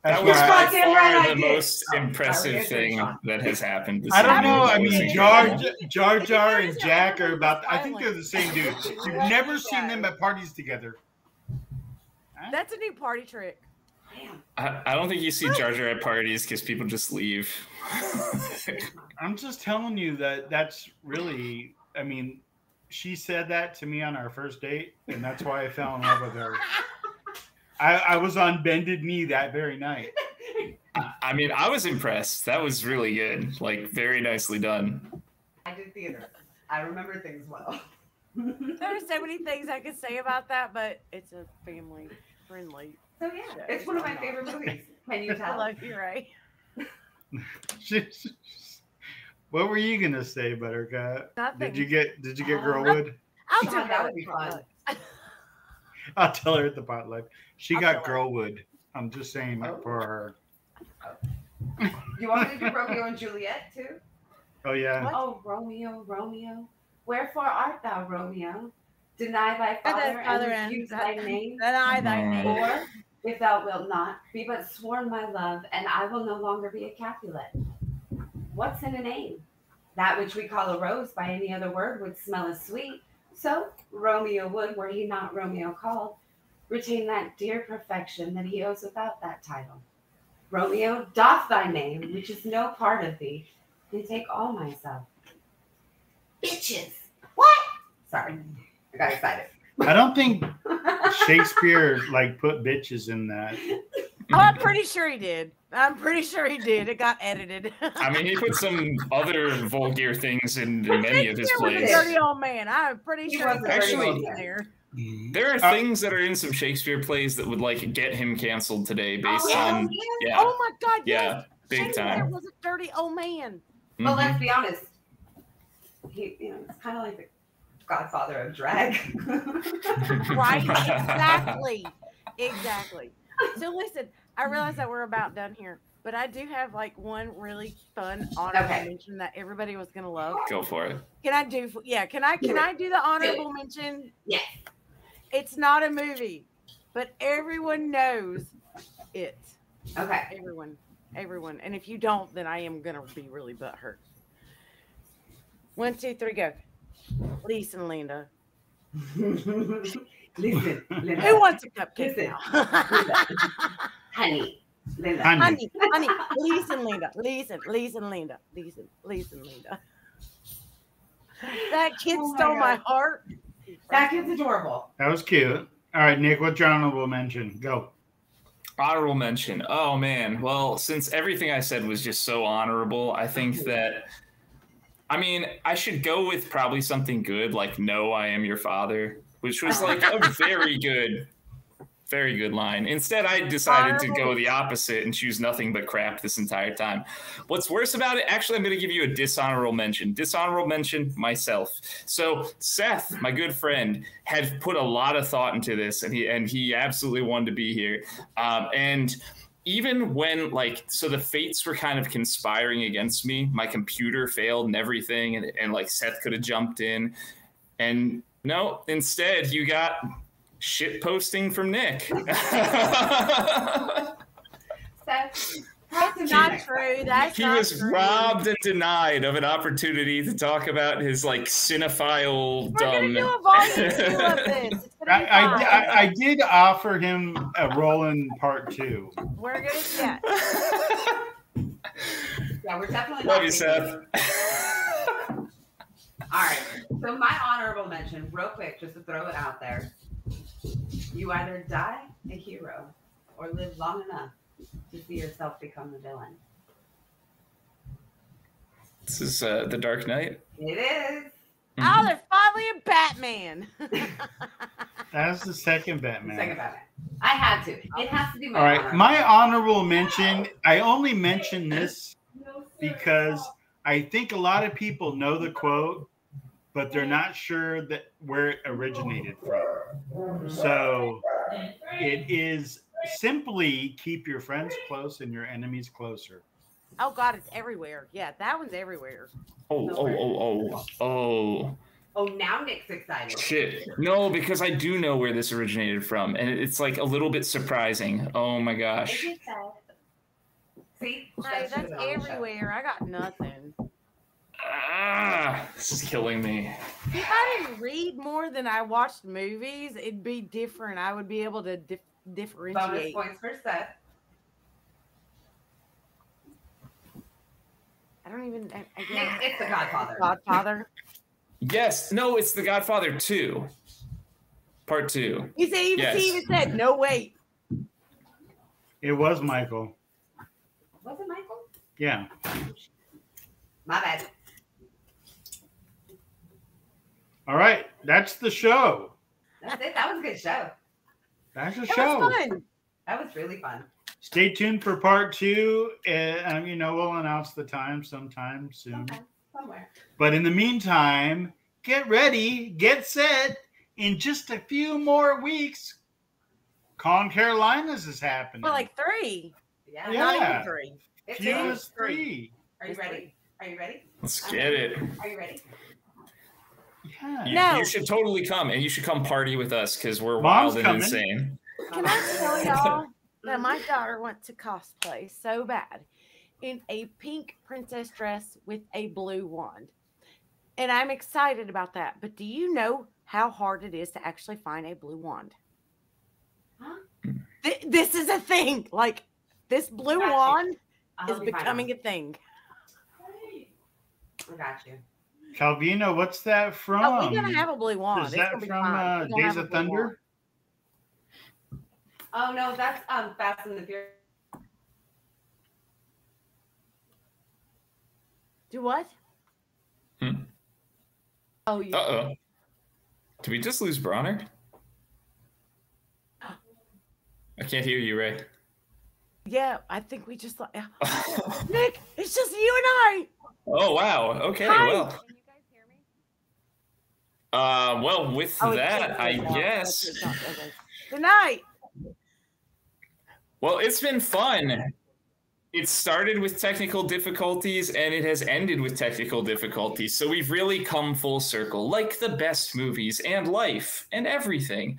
That's was why by Fucking right far I the did. most Oh, impressive sorry, thing Sean. that has happened this I don't evening. know. I That was mean, incredible. Jar Jar and Notice how Jack are everyone about. was I think they're the same dude. You've Let never me seen go. them at parties together. That's a new party trick. Damn. I don't think you see Jar Jar at parties because people just leave. I'm just telling you that that's really. I mean, she said that to me on our first date, and that's why I fell in love with her. I was on bended knee that very night. I mean, I was impressed. That was really good. Like, very nicely done. I did theater. I remember things well. There are so many things I could say about that, but it's a family friendly. So yeah, it's one of my favorite movies. Can you I tell? love you, Ray. What were you gonna say, Buttercup? Nothing. Did you get Girlwood? I'll Sean, tell that her would be fun. I'll tell her at the potluck. She I'll got tell her. Girlwood. I'm just saying Oh. for her. You want me to do Romeo and Juliet too? Oh yeah. What? Oh, Romeo, Romeo, wherefore art thou, Romeo? Deny thy father father and and refuse thy name. Deny thy Mm. name. Or, if thou wilt not, be but sworn my love, and I will no longer be a Capulet. What's in a name? That which we call a rose by any other word would smell as sweet. So Romeo would, were he not Romeo called, retain that dear perfection that he owes without that title. Romeo, doff thy name, which is no part of thee, and take all myself. Bitches! What? Sorry, I got excited. I don't think Shakespeare like put bitches in that. Oh, I'm pretty sure he did. I'm pretty sure he did. It got edited. I mean, he put some other vulgar things in many of his Shakespeare was a plays. dirty old man. I'm pretty He sure was a dirty Actually- old in man. there. There are things that are in some Shakespeare plays that would like get him canceled today based Oh, on yeah. yeah, Oh my God! yeah, Yes, big Shakespeare time. was a dirty old man. But Mhm. let's be honest, he, it's kind of like the godfather of drag. Right? Exactly. Exactly. So listen, I realize that we're about done here, but I do have like one really fun honorable Okay. mention that everybody was gonna love. Go for it. Can I do? Yeah. Can I do the honorable mention? Yes. It's not a movie, but everyone knows it. Okay. Everyone. And if you don't, then I am gonna be really butthurt. 1, 2, 3, go. Lisa and Linda. Listen, Linda. Who wants a cupcake Listen. now? Honey. Linda. Honey. honey, Lisa and Linda. Lisa and Linda. Lisa and Linda. That kid Oh my stole my God. heart. That kid's adorable. That was cute. All right, Nick, what's your honorable mention? Go. Honorable mention. Oh man. Well, since everything I said was just so honorable, I think that I mean, I should go with probably something good like No, I Am Your Father, which was like a very good Very good line. Instead, I decided to go Honorable- the opposite and choose nothing but crap this entire time. What's worse about it, actually, I'm going to give you a dishonorable mention. Dishonorable mention, myself. So Seth, my good friend, had put a lot of thought into this, and he absolutely wanted to be here. And even when, like, so the fates were kind of conspiring against me, my computer failed and everything, and like Seth could have jumped in. And no, instead, you got shit posting from Nick. That's Not true. That's He not was true. robbed and denied of an opportunity to talk about his like cinephile We're dumb. gonna do a volume 2 of this. It's gonna be fine. I did offer him a role in part 2. We're gonna get. Yeah, we're definitely Love not you, taking Seth. All right. So my honorable mention, real quick, just to throw it out there. You either die a hero or live long enough to see yourself become the villain. This is The Dark Knight. It is. Oh, there's finally a Batman. That's the second Batman. Second Batman. I had to. It has to be my All right, honorable. my honorable mention. I only mention this because I think a lot of people know the quote, but they're not sure that where it originated from. So it is simply keep your friends close and your enemies closer. Oh God, it's everywhere. Yeah, that one's everywhere. Oh. Oh, now Nick's excited. Shit. No, because I do know where this originated from, and it's like a little bit surprising. Oh my gosh. See? Hey, That should've that's been on the show. everywhere. I got nothing. This is killing me. If I didn't read more than I watched movies, it'd be different. I would be able to Bonus differentiate. points for Seth. I don't even. I Nick, guess. it's The Godfather. Godfather. Yes. No, it's The Godfather 2. Part 2. You see, Yes. he even said, "No, wait." It was Michael. Was it Michael? Yeah. My bad. All right, that's the show. That's it. That was a good show. That's the It show. was fun. That was really fun. Stay tuned for part 2. And we'll announce the time sometime soon. Okay. Somewhere. But in the meantime, get ready, get set. In just a few more weeks, Con Carolinas is happening. Well, like 3. Yeah. Yeah. Not even 3. It's Fuse two. 3. Are you ready? Are you ready? Let's get it. Are you ready? Yeah. No. You should totally come, and you should come party with us because we're Mom's wild and coming. insane. Can I tell y'all that my daughter went to cosplay so bad in a pink princess dress with a blue wand? And I'm excited about that. But do you know how hard it is to actually find a blue wand? Huh? This is a thing. Like, this blue Got you. wand I'll is help you find becoming one. a thing. I got you. Calvino, what's that from? Oh, we're going to have a blue wand. Is It's that gonna be from fine. We're gonna Days have a of blue wand. Thunder? Oh no, that's Fast and the Furious. Do what? Hmm. Oh, yeah. Uh-oh. Did we just lose Bronner? I can't hear you, Ray. Yeah, I think we just like Nick, it's just you and I. Oh, wow. Okay, Hi. well. Can you guys hear me? Well, with Oh, that, I it's not. guess. It's not. Okay. Good night. Well, it's been fun. It started with technical difficulties and it has ended with technical difficulties. So we've really come full circle, like the best movies and life and everything.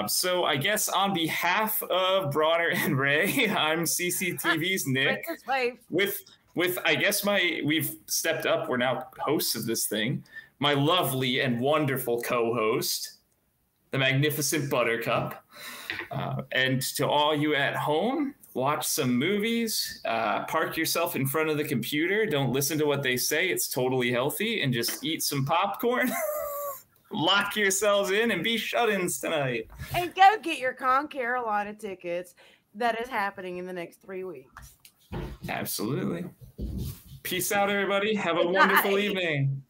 So I guess on behalf of Bronner and Ray, I'm CCTV's Nick. Princess Wave. With I guess we've stepped up. We're now hosts of this thing. My lovely and wonderful co-host, the magnificent Buttercup. And to all you at home, watch some movies, park yourself in front of the computer. Don't listen to what they say. It's totally healthy. And just eat some popcorn. Lock yourselves in and be shut-ins tonight. And go get your Con Carolina tickets. That is happening in the next 3 weeks. Absolutely. Peace out, everybody. Have a Good wonderful night. evening.